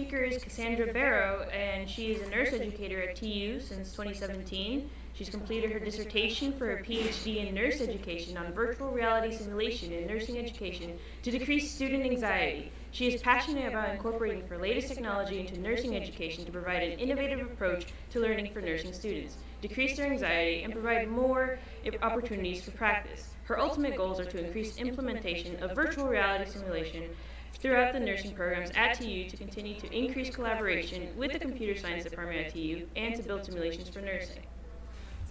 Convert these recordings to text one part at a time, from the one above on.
speaker is Cassandra Barrow, and she is a nurse educator at TU since 2017. She's completed her dissertation for her PhD in nurse education on virtual reality simulation in nursing education to decrease student anxiety. She is passionate about incorporating the latest technology into nursing education to provide an innovative approach to learning for nursing students, decrease their anxiety, and provide more opportunities for practice. Her ultimate goals are to increase implementation of virtual reality simulation throughout the nursing programs at TU to continue to increase collaboration with the computer science department at TU and to build simulations for nursing.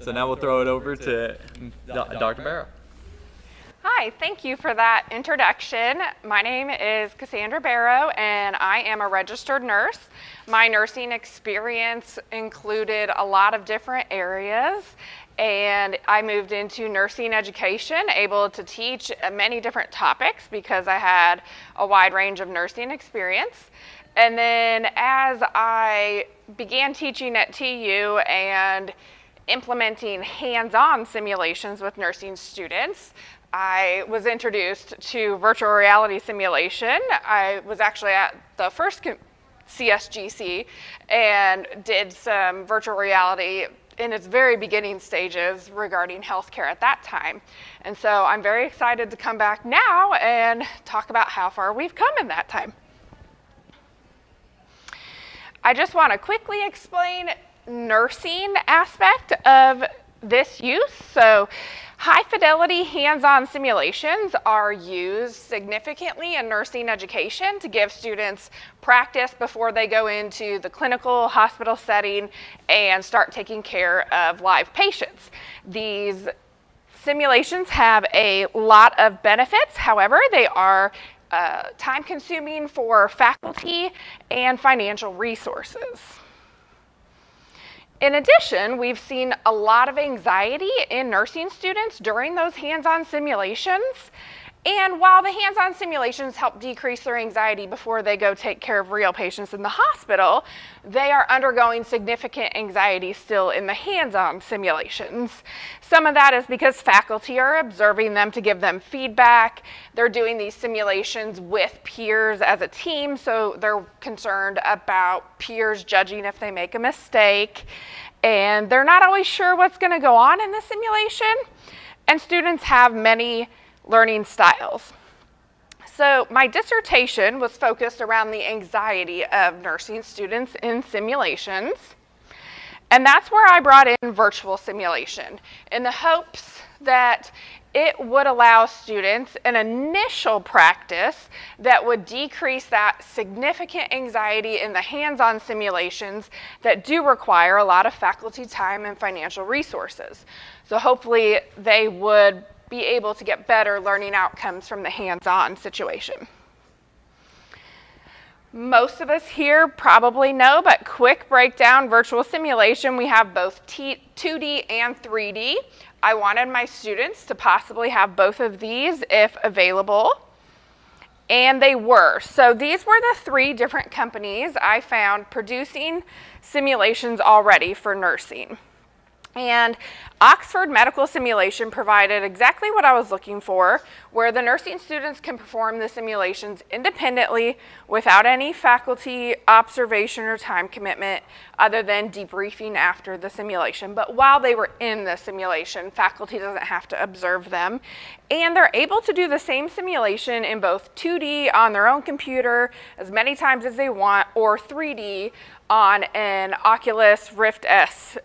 So now we'll throw it over to Dr. Barrow. Hi, thank you for that introduction. My name is Cassandra Barrow and I am a registered nurse. My nursing experience included a lot of different areas, and I moved into nursing education, able to teach many different topics because I had a wide range of nursing experience. And then as I began teaching at TU and implementing hands-on simulations with nursing students, I was introduced to virtual reality simulation. I was actually at the first CSGC and did some virtual reality in its very beginning stages regarding healthcare at that time. And so I'm very excited to come back now and talk about how far we've come in that time. I just want to quickly explain nursing aspect of this use. So high fidelity hands-on simulations are used significantly in nursing education to give students practice before they go into the clinical hospital setting and start taking care of live patients. These simulations have a lot of benefits. However, they are time-consuming for faculty and financial resources. In addition, we've seen a lot of anxiety in nursing students during those hands-on simulations. And while the hands-on simulations help decrease their anxiety before they go take care of real patients in the hospital, they are undergoing significant anxiety still in the hands-on simulations. Some of that is because faculty are observing them to give them feedback. They're doing these simulations with peers as a team, so they're concerned about peers judging if they make a mistake. And they're not always sure what's going to go on in the simulation. And students have many learning styles. So my dissertation was focused around the anxiety of nursing students in simulations. And that's where I brought in virtual simulation in the hopes that it would allow students an initial practice that would decrease that significant anxiety in the hands-on simulations that do require a lot of faculty time and financial resources. So hopefully they would be able to get better learning outcomes from the hands-on situation. Most of us here probably know, but quick breakdown, virtual simulation, we have both 2D and 3D. I wanted my students to possibly have both of these if available, and they were. So these were the 3 different companies I found producing simulations already for nursing. And Oxford Medical Simulation provided exactly what I was looking for, where the nursing students can perform the simulations independently without any faculty observation or time commitment other than debriefing after the simulation. But while they were in the simulation, faculty doesn't have to observe them. And they're able to do the same simulation in both 2D on their own computer as many times as they want, or 3D on an Oculus Rift S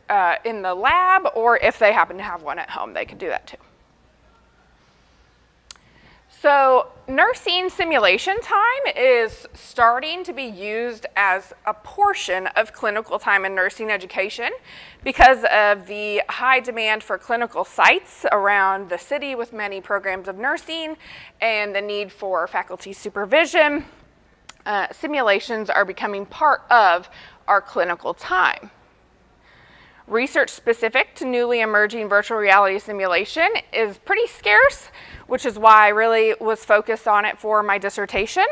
in the lab, or if they happen to have one at home, they could do that too. So nursing simulation time is starting to be used as a portion of clinical time in nursing education because of the high demand for clinical sites around the city with many programs of nursing and the need for faculty supervision. Simulations are becoming part of our clinical time. Research specific to newly emerging virtual reality simulation is pretty scarce, which is why I really was focused on it for my dissertation.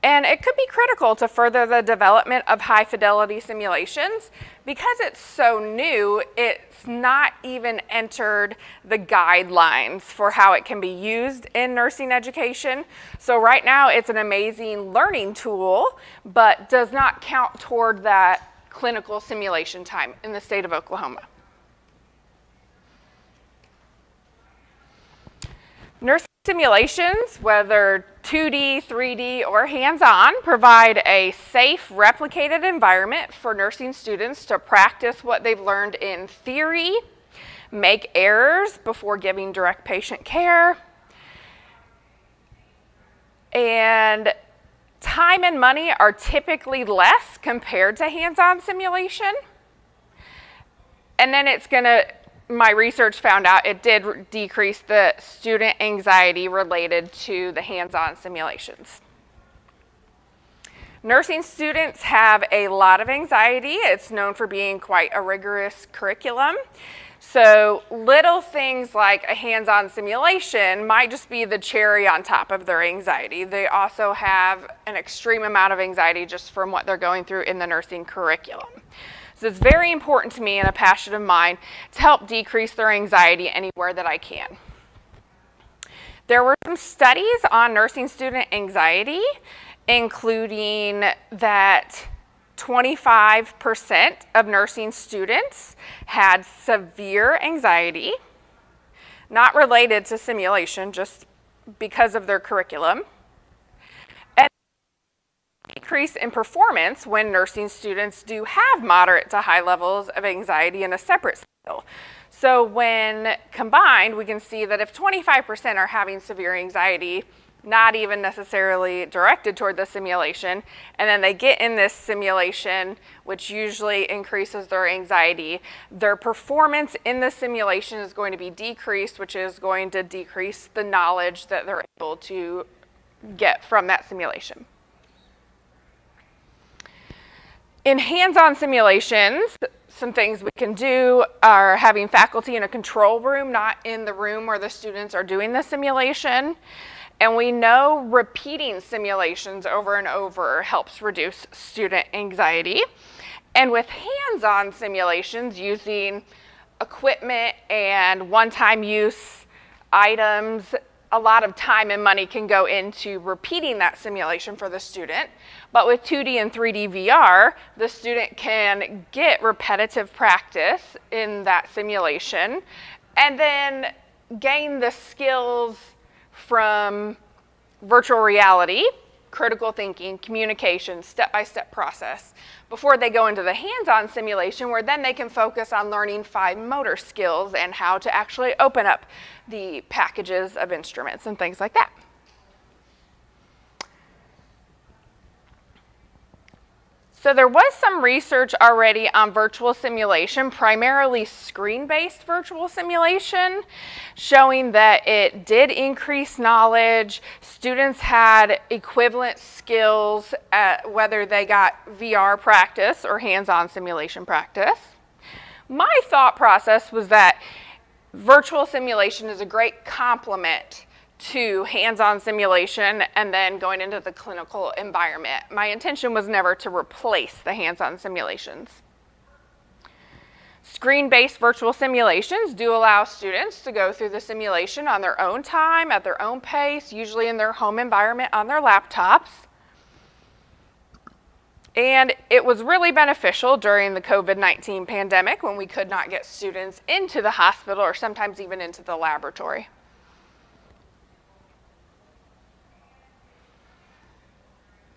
And it could be critical to further the development of high fidelity simulations. Because it's so new, it's not even entered the guidelines for how it can be used in nursing education. So right now it's an amazing learning tool, but does not count toward that clinical simulation time in the state of Oklahoma. Nursing simulations, whether 2D, 3D, or hands-on, provide a safe, replicated environment for nursing students to practice what they've learned in theory, make errors before giving direct patient care, and time and money are typically less compared to hands-on simulation. And then my research found out it did decrease the student anxiety related to the hands-on simulations. Nursing students have a lot of anxiety. It's known for being quite a rigorous curriculum. So little things like a hands-on simulation might just be the cherry on top of their anxiety. They also have an extreme amount of anxiety just from what they're going through in the nursing curriculum. So it's very important to me and a passion of mine to help decrease their anxiety anywhere that I can. There were some studies on nursing student anxiety, including that 25% of nursing students had severe anxiety, not related to simulation, just because of their curriculum. And decrease in performance when nursing students do have moderate to high levels of anxiety in a separate skill. So when combined, we can see that if 25% are having severe anxiety, not even necessarily directed toward the simulation, and then they get in this simulation, which usually increases their anxiety, their performance in the simulation is going to be decreased, which is going to decrease the knowledge that they're able to get from that simulation. In hands-on simulations, some things we can do are having faculty in a control room, not in the room where the students are doing the simulation. And we know repeating simulations over and over helps reduce student anxiety. And with hands-on simulations, using equipment and one-time use items, a lot of time and money can go into repeating that simulation for the student. But with 2D and 3D VR, the student can get repetitive practice in that simulation and then gain the skills from virtual reality, critical thinking, communication, step-by-step process, before they go into the hands-on simulation, where then they can focus on learning fine motor skills and how to actually open up the packages of instruments and things like that. So there was some research already on virtual simulation, primarily screen-based virtual simulation, showing that it did increase knowledge. Students had equivalent skills whether they got VR practice or hands-on simulation practice. My thought process was that virtual simulation is a great complement to hands-on simulation and then going into the clinical environment. My intention was never to replace the hands-on simulations. Screen-based virtual simulations do allow students to go through the simulation on their own time, at their own pace, usually in their home environment on their laptops. And it was really beneficial during the COVID-19 pandemic when we could not get students into the hospital or sometimes even into the laboratory.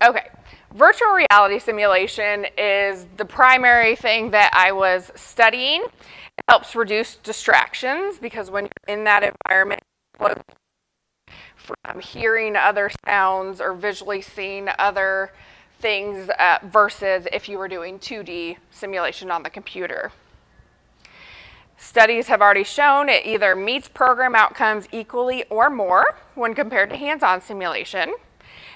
Okay, virtual reality simulation is the primary thing that I was studying. It helps reduce distractions because when you're in that environment, from hearing other sounds or visually seeing other things versus if you were doing 2D simulation on the computer. Studies have already shown it either meets program outcomes equally or more when compared to hands-on simulation.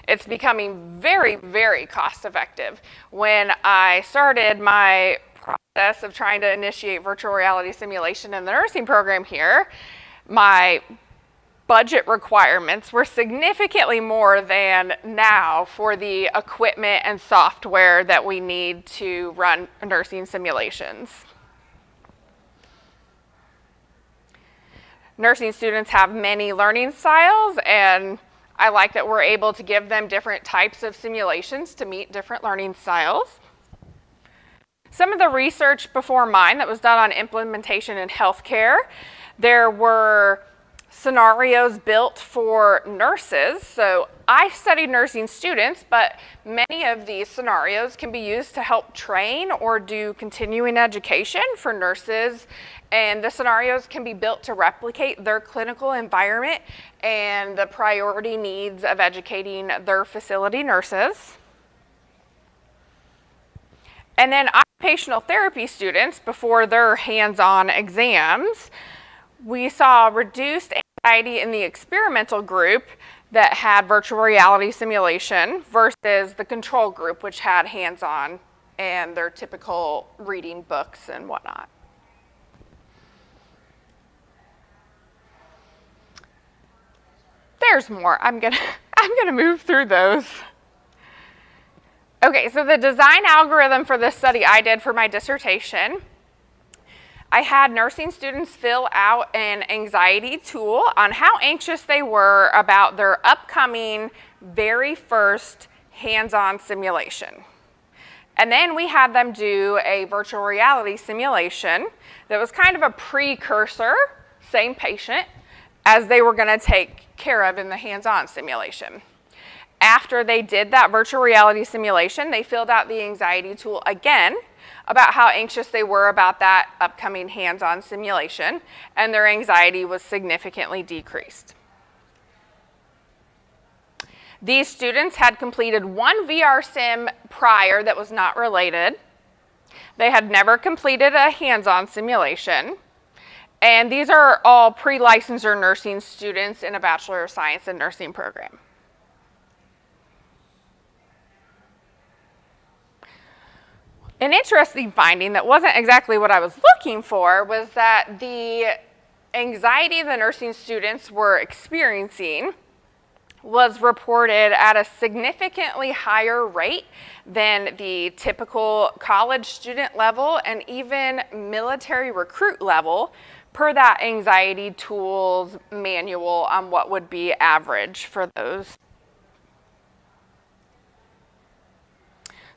It's becoming very, very cost effective. When I started my process of trying to initiate virtual reality simulation in the nursing program here, my budget requirements were significantly more than now for the equipment and software that we need to run nursing simulations. Nursing students have many learning styles, and I like that we're able to give them different types of simulations to meet different learning styles. Some of the research before mine that was done on implementation in healthcare, there were scenarios built for nurses. So I studied nursing students, but many of these scenarios can be used to help train or do continuing education for nurses. And the scenarios can be built to replicate their clinical environment and the priority needs of educating their facility nurses. And then occupational therapy students, before their hands-on exams, we saw reduced anxiety in the experimental group that had virtual reality simulation versus the control group, which had hands-on and their typical reading books and whatnot. There's more. I'm gonna move through those. Okay, so the design algorithm for this study I did for my dissertation, I had nursing students fill out an anxiety tool on how anxious they were about their upcoming very first hands-on simulation. And then we had them do a virtual reality simulation that was kind of a precursor, same patient, as they were going to take care of in the hands-on simulation. After they did that virtual reality simulation, they filled out the anxiety tool again about how anxious they were about that upcoming hands-on simulation, and their anxiety was significantly decreased. These students had completed one VR sim prior that was not related. They had never completed a hands-on simulation. And these are all pre-licensure nursing students in a Bachelor of Science in Nursing program. An interesting finding that wasn't exactly what I was looking for was that the anxiety the nursing students were experiencing was reported at a significantly higher rate than the typical college student level and even military recruit level per that anxiety tools manual on what would be average for those.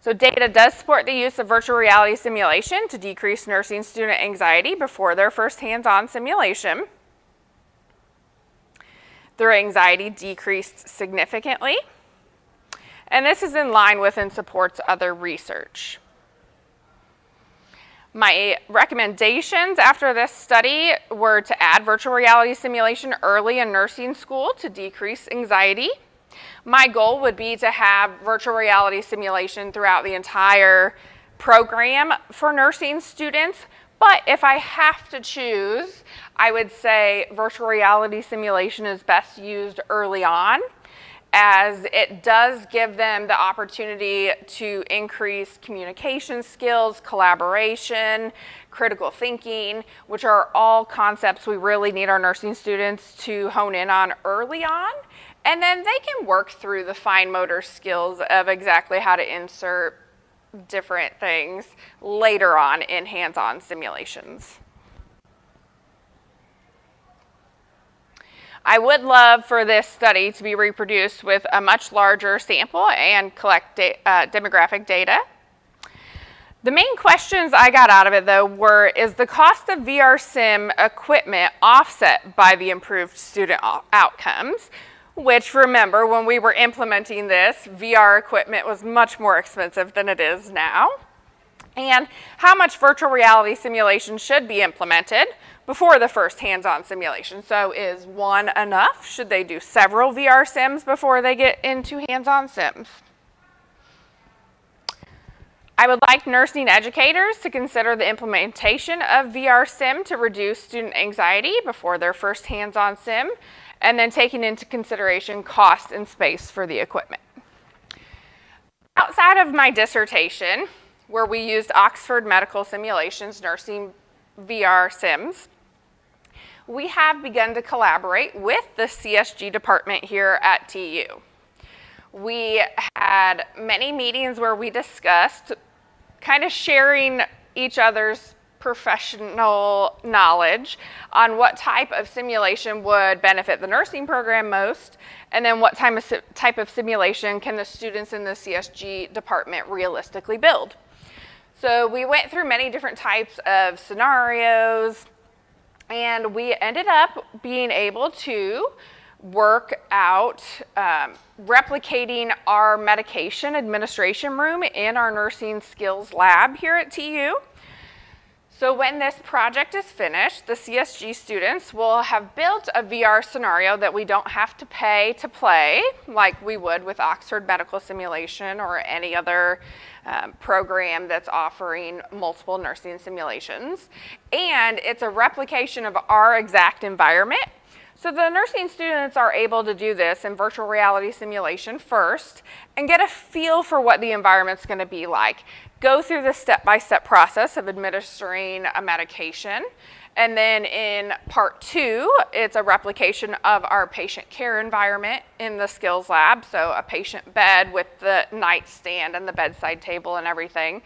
So data does support the use of virtual reality simulation to decrease nursing student anxiety before their first hands-on simulation. Their anxiety decreased significantly, and this is in line with and supports other research. My recommendations after this study were to add virtual reality simulation early in nursing school to decrease anxiety. My goal would be to have virtual reality simulation throughout the entire program for nursing students, but if I have to choose, I would say virtual reality simulation is best used early on, as it does give them the opportunity to increase communication skills, collaboration, critical thinking, which are all concepts we really need our nursing students to hone in on early on. And then they can work through the fine motor skills of exactly how to insert different things later on in hands-on simulations. I would love for this study to be reproduced with a much larger sample and collect demographic data. The main questions I got out of it, though, were, is the cost of VR sim equipment offset by the improved student outcomes? Which, remember, when we were implementing this, VR equipment was much more expensive than it is now. And how much virtual reality simulation should be implemented before the first hands-on simulation. So is one enough? Should they do several VR sims before they get into hands-on sims? I would like nursing educators to consider the implementation of VR sim to reduce student anxiety before their first hands-on sim, and then taking into consideration cost and space for the equipment. Outside of my dissertation, where we used Oxford Medical Simulations, nursing VR sims. We have begun to collaborate with the CSG department here at TU. We had many meetings where we discussed kind of sharing each other's professional knowledge on what type of simulation would benefit the nursing program most, and then what type of simulation can the students in the CSG department realistically build. So we went through many different types of scenarios, and we ended up being able to work out replicating our medication administration room in our nursing skills lab here at TU. So when this project is finished, the CSG students will have built a VR scenario that we don't have to pay to play, like we would with Oxford Medical Simulation or any other program that's offering multiple nursing simulations. And it's a replication of our exact environment. So the nursing students are able to do this in virtual reality simulation first and get a feel for what the environment's going to be like. Go through the step-by-step process of administering a medication. And then in part 2, it's a replication of our patient care environment in the skills lab. So a patient bed with the nightstand and the bedside table and everything.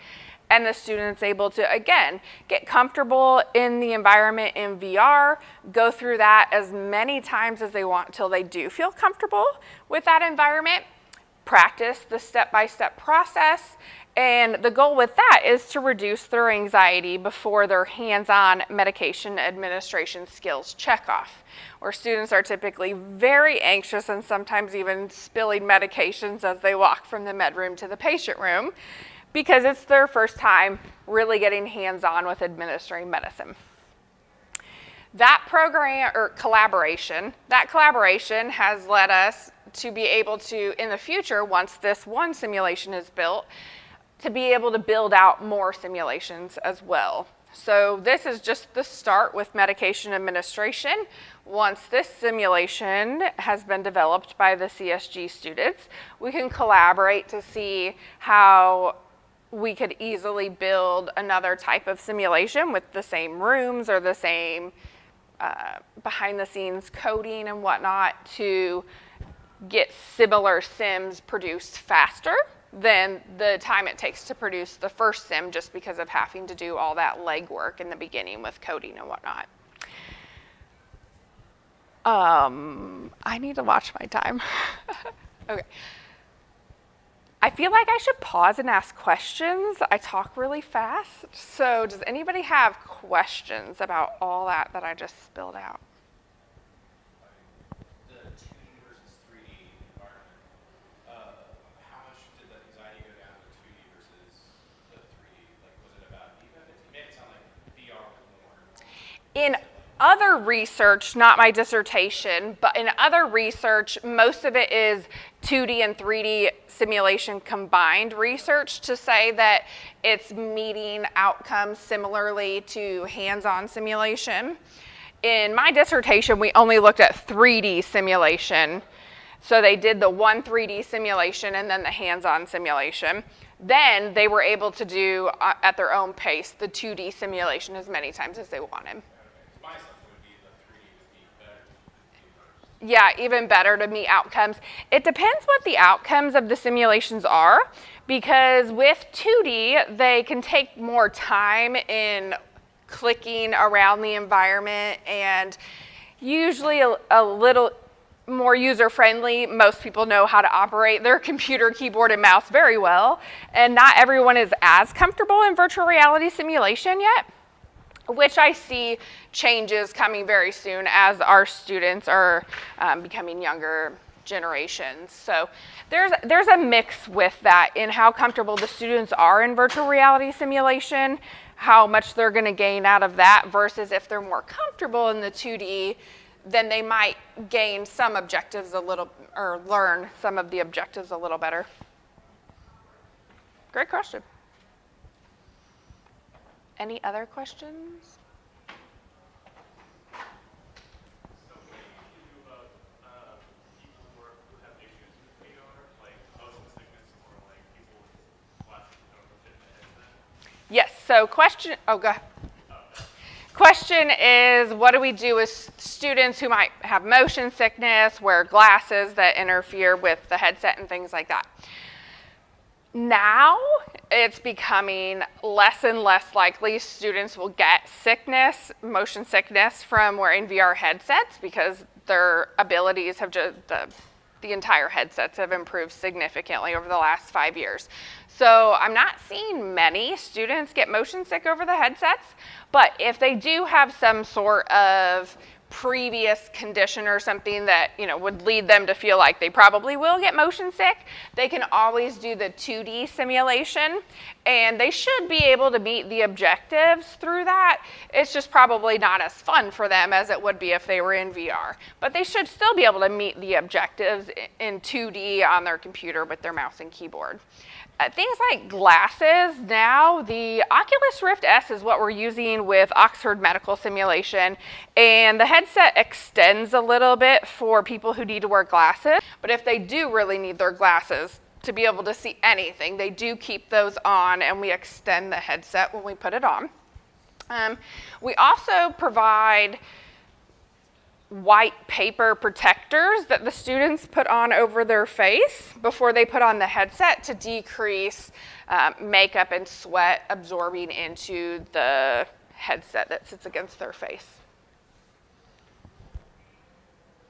And the student's able to, again, get comfortable in the environment in VR, go through that as many times as they want until they do feel comfortable with that environment, practice the step-by-step process, and the goal with that is to reduce their anxiety before their hands-on medication administration skills check-off, where students are typically very anxious and sometimes even spilling medications as they walk from the med room to the patient room, because it's their first time really getting hands-on with administering medicine. That program or collaboration has led us to be able to, in the future, once this one simulation is built, to be able to build out more simulations as well. So this is just the start with medication administration. Once this simulation has been developed by the CSG students, we can collaborate to see how we could easily build another type of simulation with the same rooms or the same behind the scenes coding and whatnot to get similar sims produced faster than the time it takes to produce the first sim, just because of having to do all that legwork in the beginning with coding and whatnot. I need to watch my time. Okay. I feel like I should pause and ask questions. I talk really fast. So does anybody have questions about all that I just spilled out? The 2D versus 3D environment, how much did the anxiety go down to 2D versus the 3D? Like, was it about even? It made it sound like VR was more. In other research, not my dissertation, but in other research, most of it is 2D and 3D simulation combined research to say that it's meeting outcomes similarly to hands-on simulation. In my dissertation, we only looked at 3D simulation. So they did the one 3D simulation and then the hands-on simulation. Then they were able to do, at their own pace, the 2D simulation as many times as they wanted. Yeah, even better to meet outcomes. It depends what the outcomes of the simulations are, because with 2D, they can take more time in clicking around the environment and usually a little more user-friendly. Most people know how to operate their computer, keyboard, and mouse very well, and not everyone is as comfortable in virtual reality simulation yet, which I see changes coming very soon as our students are becoming younger generations. So there's a mix with that in how comfortable the students are in virtual reality simulation, how much they're going to gain out of that, versus if they're more comfortable in the 2D, then they might gain some objectives a little, or learn some of the objectives a little better. Great question. Any other questions? So what do you do about people who have issues with VR, like motion sickness, or like people watching who don't fit in the headset? So question is, what do we do with students who might have motion sickness, wear glasses that interfere with the headset and things like that? Now, it's becoming less and less likely students will get sickness, motion sickness, from wearing VR headsets because their abilities have just, the entire headsets have improved significantly over the last 5 years. So I'm not seeing many students get motion sick over the headsets, but if they do have some sort of previous condition or something that, you know, would lead them to feel like they probably will get motion sick, they can always do the 2D simulation, and they should be able to meet the objectives through that. It's just probably not as fun for them as it would be if they were in VR, but they should still be able to meet the objectives in 2D on their computer with their mouse and keyboard. Things like glasses, now the Oculus Rift S is what we're using with Oxford Medical Simulation, and the headset extends a little bit for people who need to wear glasses, but if they do really need their glasses to be able to see anything, they do keep those on, and we extend the headset when we put it on. We also provide white paper protectors that the students put on over their face before they put on the headset to decrease makeup and sweat absorbing into the headset that sits against their face.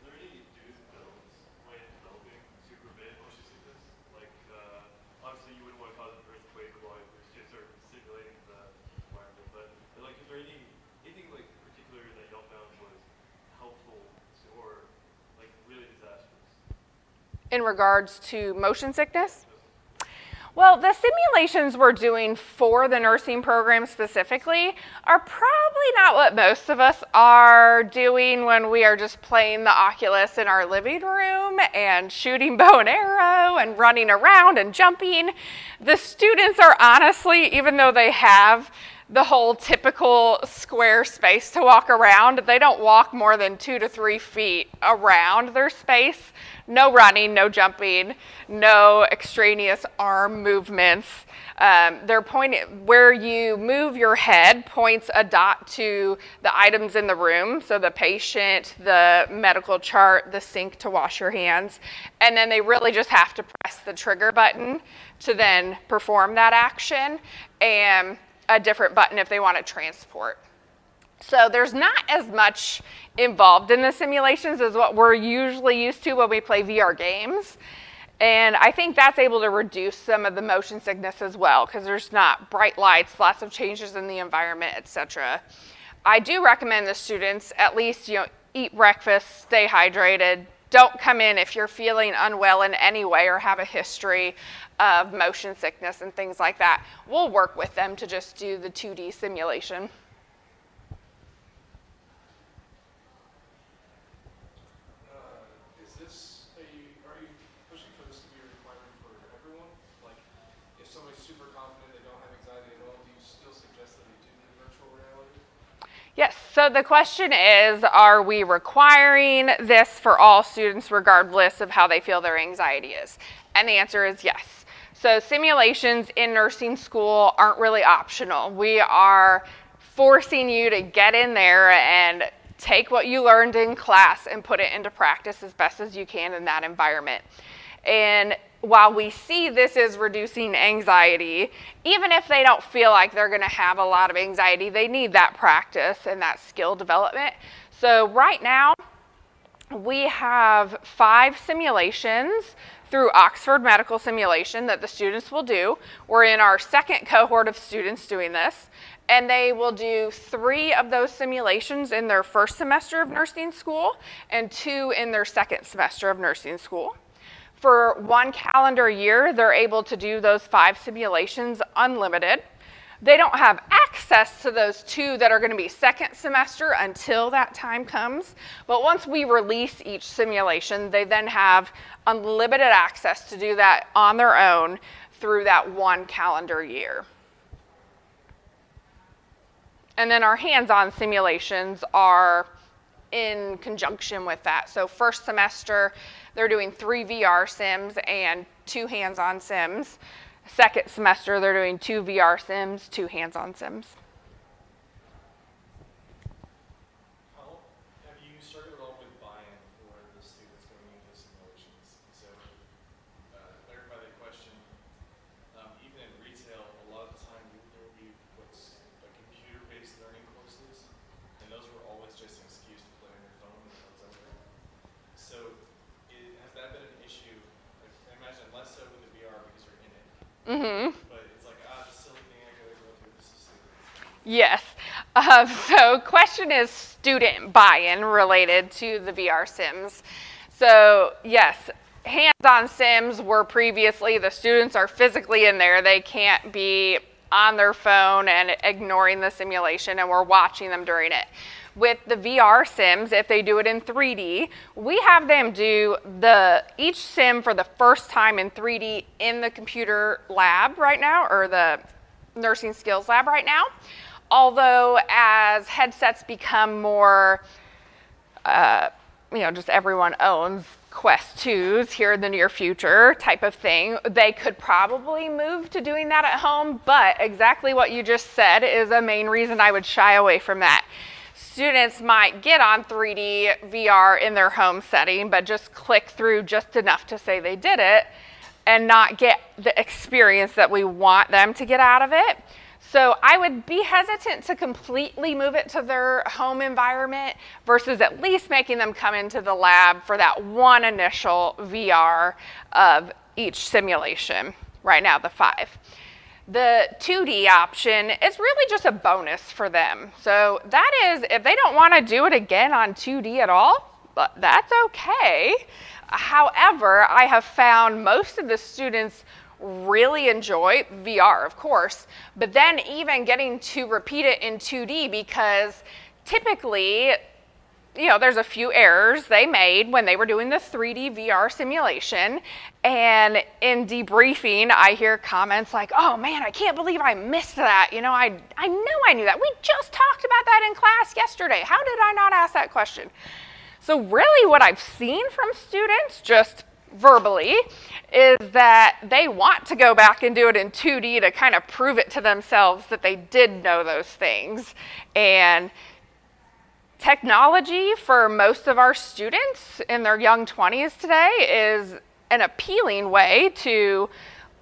Are there any do's and don'ts when developing supervision motion sickness? Like, obviously you wouldn't want to cause an earthquake while your students are simulating the environment, but like, is there anything like particular that y'all found was helpful or like really disastrous? In regards to motion sickness? Well, the simulations we're doing for the nursing program specifically are probably not what most of us are doing when we are just playing the Oculus in our living room and shooting bow and arrow and running around and jumping. The students are honestly, even though they have the whole typical square space to walk around, they don't walk more than 2 to 3 feet around their space. No running, no jumping, no extraneous arm movements. They're pointing, where you move your head points a dot to the items in the room, so the patient, the medical chart, the sink to wash your hands, and then they really just have to press the trigger button to then perform that action, and a different button if they want to transport. So there's not as much involved in the simulations as what we're usually used to when we play VR games. And I think that's able to reduce some of the motion sickness as well, because there's not bright lights, lots of changes in the environment, etc. I do recommend the students at least, eat breakfast, stay hydrated. Don't come in if you're feeling unwell in any way or have a history of motion sickness and things like that. We'll work with them to just do the 2D simulation. Are you pushing for this to be a requirement for everyone? Like, if somebody's super confident they don't have anxiety at all, do you still suggest that they do the virtual reality? Yes, so the question is, are we requiring this for all students regardless of how they feel their anxiety is? And the answer is yes. So simulations in nursing school aren't really optional. We are forcing you to get in there and take what you learned in class and put it into practice as best as you can in that environment. And while we see this is reducing anxiety, even if they don't feel like they're going to have a lot of anxiety, they need that practice and that skill development. So right now, we have 5 simulations through Oxford Medical Simulation that the students will do. We're in our second cohort of students doing this, and they will do 3 of those simulations in their first semester of nursing school and 2 in their second semester of nursing school. For 1 calendar year, they're able to do those 5 simulations unlimited. They don't have access to those 2 that are going to be second semester until that time comes. But once we release each simulation, they then have unlimited access to do that on their own through that 1 calendar year. And then our hands-on simulations are in conjunction with that. So first semester, they're doing 3 VR sims and 2 hands-on sims. Second semester, they're doing 2 VR sims, 2 hands-on sims. How have you started at all with buy-in for the students going into the simulations? So, clarify the question. Even in retail, a lot of the time there will be what's computer-based learning courses, and those were always just an excuse to play on your phone when it's over. So, has that been an issue? I imagine less so with the VR because you're in it. Mm-hmm. But it's like, the silly thing I gotta go through. This is stupid. Yes. So question is student buy-in related to the VR sims. So yes, hands-on sims were previously, the students are physically in there. They can't be on their phone and ignoring the simulation, and we're watching them during it. With the VR sims, if they do it in 3D, we have them do each sim for the first time in 3D in the computer lab right now, or the nursing skills lab right now. Although as headsets become more, just everyone owns Quest 2s here in the near future type of thing, they could probably move to doing that at home, but exactly what you just said is a main reason I would shy away from that. Students might get on 3D VR in their home setting, but just click through just enough to say they did it and not get the experience that we want them to get out of it. So I would be hesitant to completely move it to their home environment versus at least making them come into the lab for that one initial VR of each simulation. Right now, the 5. The 2D option is really just a bonus for them. So that is, if they don't want to do it again on 2D at all, that's okay. However, I have found most of the students really enjoy VR, of course, but then even getting to repeat it in 2D because typically, there's a few errors they made when they were doing the 3D VR simulation. And in debriefing, I hear comments like, oh man, I can't believe I missed that. I know I knew that. We just talked about that in class yesterday. How did I not ask that question? So really what I've seen from students, just verbally, is that they want to go back and do it in 2D to kind of prove it to themselves that they did know those things. And technology for most of our students in their young 20s today is an appealing way to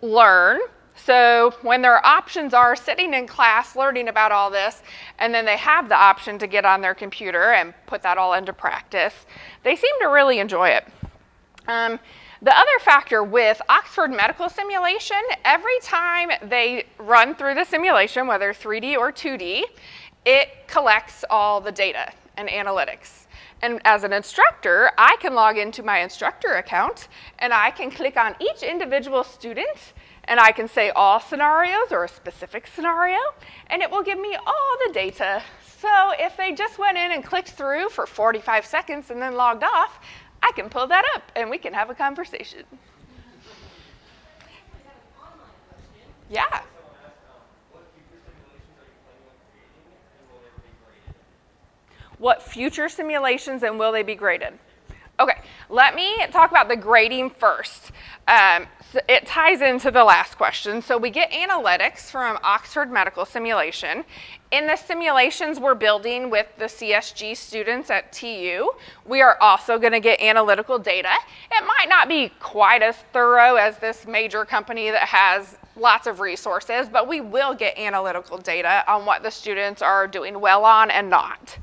learn. So when their options are sitting in class learning about all this, and then they have the option to get on their computer and put that all into practice, they seem to really enjoy it. The other factor with Oxford Medical Simulation, every time they run through the simulation, whether 3D or 2D, it collects all the data and analytics. And as an instructor, I can log into my instructor account and I can click on each individual student and I can say all scenarios or a specific scenario, and it will give me all the data. So if they just went in and clicked through for 45 seconds and then logged off, I can pull that up and we can have a conversation. Yeah. What future simulations and will they be graded? Okay, let me talk about the grading first. So it ties into the last question. So we get analytics from Oxford Medical Simulation. In the simulations we're building with the CSG students at TU, we are also going to get analytical data. It might not be quite as thorough as this major company that has lots of resources, but we will get analytical data on what the students are doing well on and not.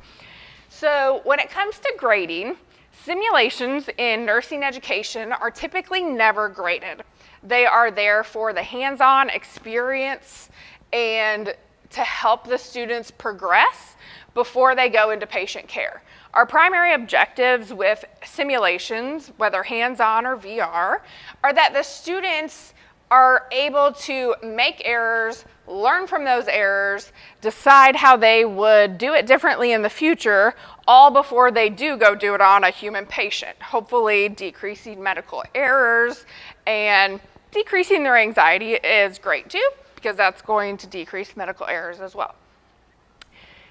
So when it comes to grading, simulations in nursing education are typically never graded. They are there for the hands-on experience and to help the students progress before they go into patient care. Our primary objectives with simulations, whether hands-on or VR, are that the students are able to make errors, learn from those errors, decide how they would do it differently in the future, all before they do go do it on a human patient, hopefully decreasing medical errors, and decreasing their anxiety is great too, because that's going to decrease medical errors as well.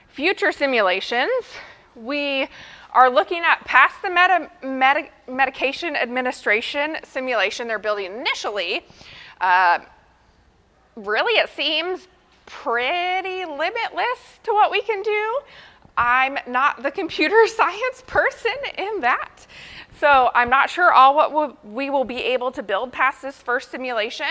Future simulations, we are looking at past the medication administration simulation they're building initially. really it seems pretty limitless to what we can do. I'm not the computer science person in that. So I'm not sure what we will be able to build past this first simulation,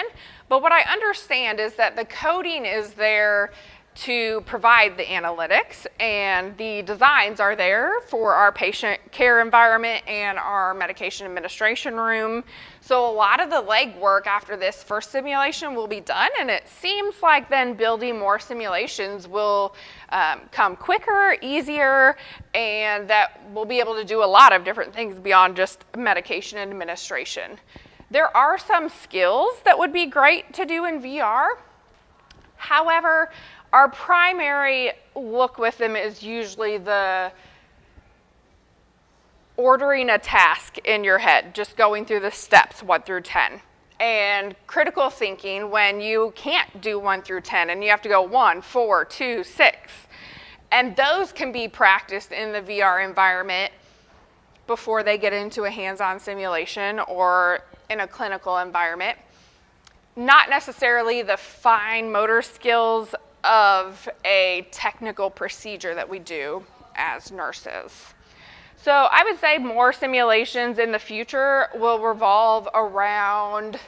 but what I understand is that the coding is there to provide the analytics, and the designs are there for our patient care environment and our medication administration room. So a lot of the legwork after this first simulation will be done, and it seems like then building more simulations will come quicker, easier, and that we'll be able to do a lot of different things beyond just medication administration. There are some skills that would be great to do in VR. However, our primary look with them is usually the ordering a task in your head, just going through the steps 1 through 10. And critical thinking when you can't do 1 through 10 and you have to go 1, 4, 2, 6. And those can be practiced in the VR environment before they get into a hands-on simulation or in a clinical environment. Not necessarily the fine motor skills of a technical procedure that we do as nurses. So I would say more simulations in the future will revolve around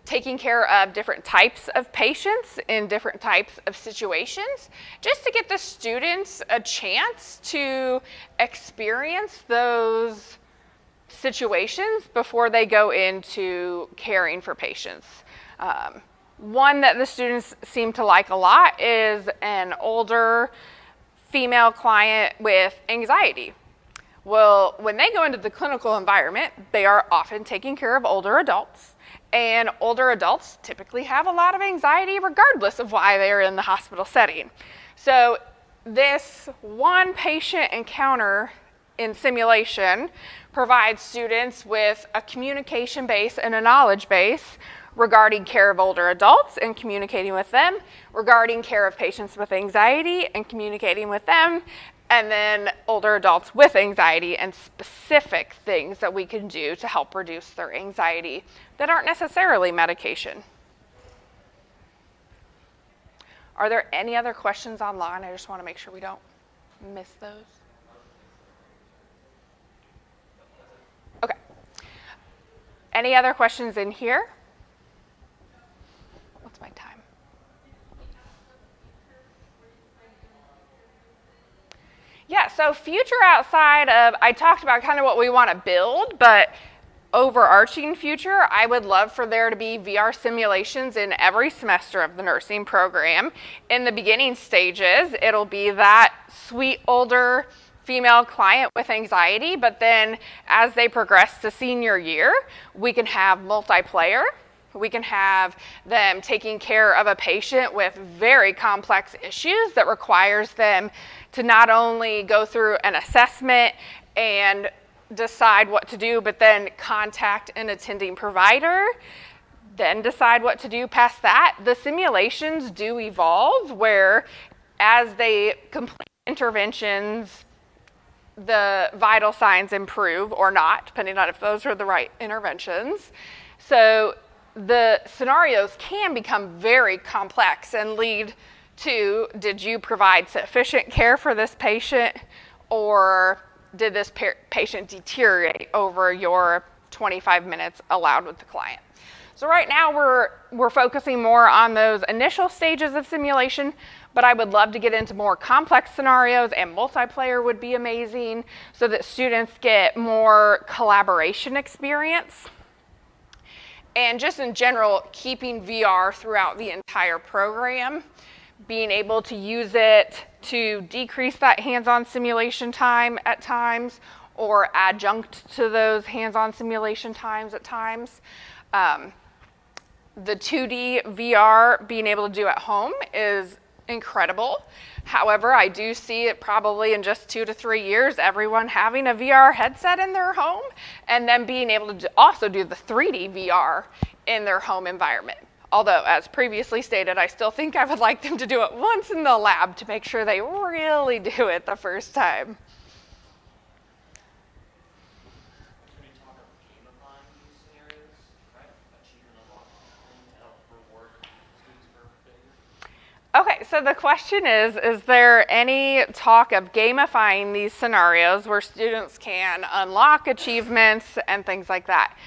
taking care of different types of patients in different types of situations, just to get the students a chance to experience those situations before they go into caring for patients. One that the students seem to like a lot is an older female client with anxiety. Well, when they go into the clinical environment, they are often taking care of older adults, and older adults typically have a lot of anxiety regardless of why they are in the hospital setting. So this one patient encounter in simulation provides students with a communication base and a knowledge base regarding care of older adults and communicating with them, regarding care of patients with anxiety and communicating with them, and then older adults with anxiety and specific things that we can do to help reduce their anxiety that aren't necessarily medication. Are there any other questions online? I just want to make sure we don't miss those. Okay. Any other questions in here? What's my time? Yeah, so future outside of, I talked about kind of what we want to build, but overarching future, I would love for there to be VR simulations in every semester of the nursing program. In the beginning stages, it'll be that sweet older female client with anxiety, but then as they progress to senior year, we can have multiplayer. We can have them taking care of a patient with very complex issues that requires them to not only go through an assessment and decide what to do, but then contact an attending provider, then decide what to do past that. The simulations do evolve where as they complete interventions, the vital signs improve or not, depending on if those are the right interventions. So the scenarios can become very complex and lead to, did you provide sufficient care for this patient, or did this patient deteriorate over your 25 minutes allowed with the client? So right now we're focusing more on those initial stages of simulation, but I would love to get into more complex scenarios, and multiplayer would be amazing so that students get more collaboration experience. And just in general, keeping VR throughout the entire program, being able to use it to decrease that hands-on simulation time at times, or adjunct to those hands-on simulation times at times. The 2D VR being able to do at home is incredible. However, I do see it probably in just 2 to 3 years, everyone having a VR headset in their home, and then being able to also do the 3D VR in their home environment. Although, as previously stated, I still think I would like them to do it once in the lab to make sure they really do it the first time. Can we talk about gamifying these scenarios, right? Achievement unlock to help reward so the question is there any talk of gamifying these scenarios where students can unlock achievements and things like that?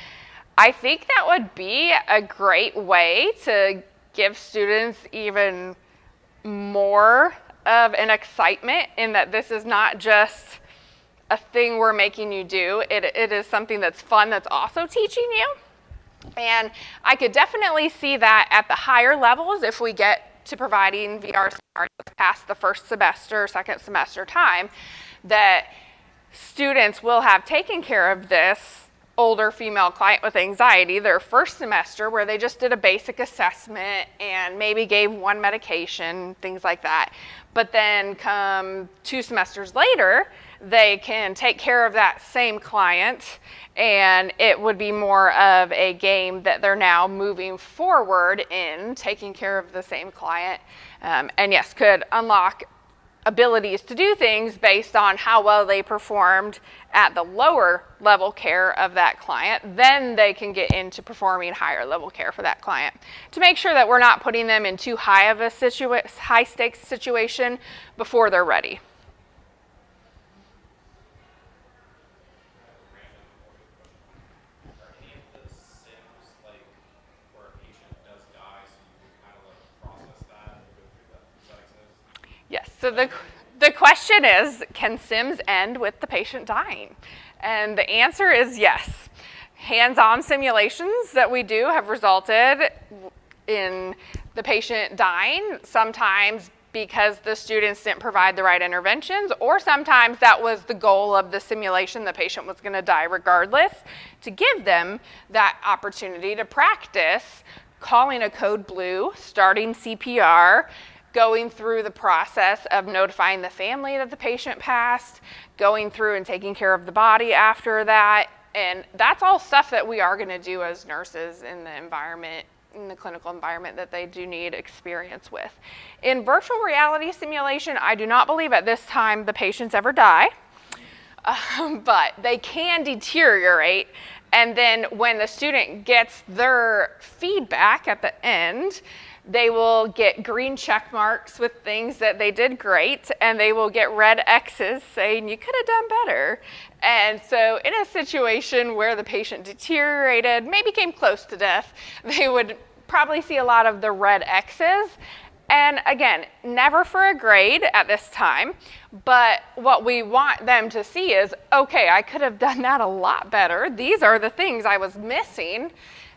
I think that would be a great way to give students even more of an excitement in that this is not just a thing we're making you do. It is something that's fun that's also teaching you. And I could definitely see that at the higher levels if we get to providing VR scenarios past the first semester, second semester time, that students will have taken care of this older female client with anxiety their first semester, where they just did a basic assessment and maybe gave one medication, things like that. But then come 2 semesters later, they can take care of that same client, and it would be more of a game that they're now moving forward in taking care of the same client. And yes, could unlock abilities to do things based on how well they performed at the lower level care of that client. Then they can get into performing higher level care for that client to make sure that we're not putting them in too high of a high stakes situation before they're ready. Are any of the sims like where a patient does die, so you can kind of like process that and go through that? Does that exist? Yes, so the question is, can Sims end with the patient dying? And the answer is yes. Hands-on simulations that we do have resulted in the patient dying, sometimes because the students didn't provide the right interventions, or sometimes that was the goal of the simulation, the patient was going to die regardless, to give them that opportunity to practice calling a code blue, starting CPR, going through the process of notifying the family that the patient passed, going through and taking care of the body after that. And that's all stuff that we are going to do as nurses in the environment, in the clinical environment that they do need experience with. In virtual reality simulation, I do not believe at this time the patients ever die, but they can deteriorate. And then when the student gets their feedback at the end, they will get green check marks with things that they did great, and they will get red X's saying, you could have done better. And so in a situation where the patient deteriorated, maybe came close to death, they would probably see a lot of the red X's. And again, never for a grade at this time, but what we want them to see is, okay, I could have done that a lot better. These are the things I was missing.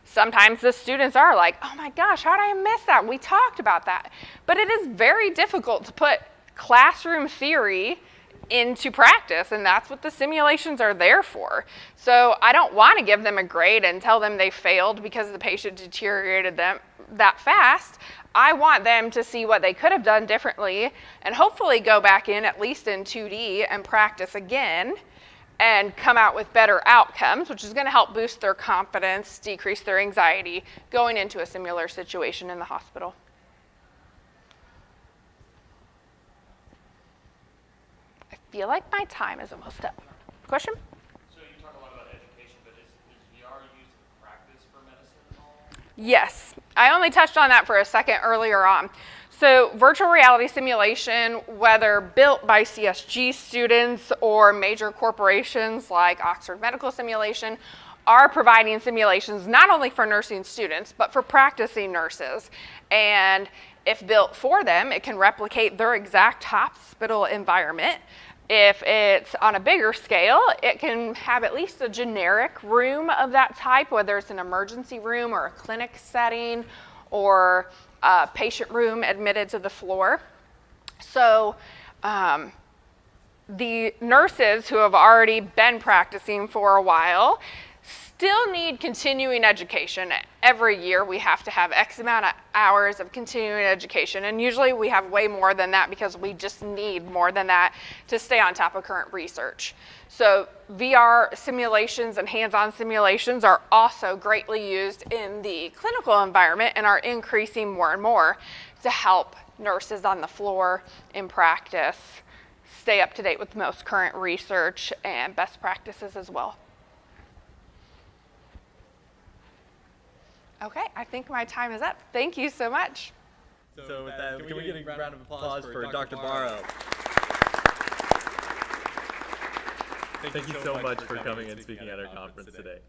Sometimes the students are like, oh my gosh, how did I miss that? We talked about that. But it is very difficult to put classroom theory into practice, and that's what the simulations are there for. So I don't want to give them a grade and tell them they failed because the patient deteriorated them that fast. I want them to see what they could have done differently and hopefully go back in, at least in 2D, and practice again and come out with better outcomes, which is going to help boost their confidence, decrease their anxiety going into a similar situation in the hospital. I feel like my time is almost up. Question? So you talk a lot about education, but is VR used in practice for medicine at all? Yes, I only touched on that for a second earlier on. So virtual reality simulation, whether built by CSG students or major corporations like Oxford Medical Simulation, are providing simulations not only for nursing students, but for practicing nurses. And if built for them, it can replicate their exact hospital environment. If it's on a bigger scale, it can have at least a generic room of that type, whether it's an emergency room or a clinic setting or a patient room admitted to the floor. So the nurses who have already been practicing for a while still need continuing education. Every year we have to have X amount of hours of continuing education, and usually we have way more than that because we just need more than that to stay on top of current research. So VR simulations and hands-on simulations are also greatly used in the clinical environment and are increasing more and more to help nurses on the floor in practice stay up to date with the most current research and best practices as well. Okay, I think my time is up. Thank you so much. So with that, can we get a round of applause for Dr. Barrow? Thank you so much for coming and speaking at our conference today.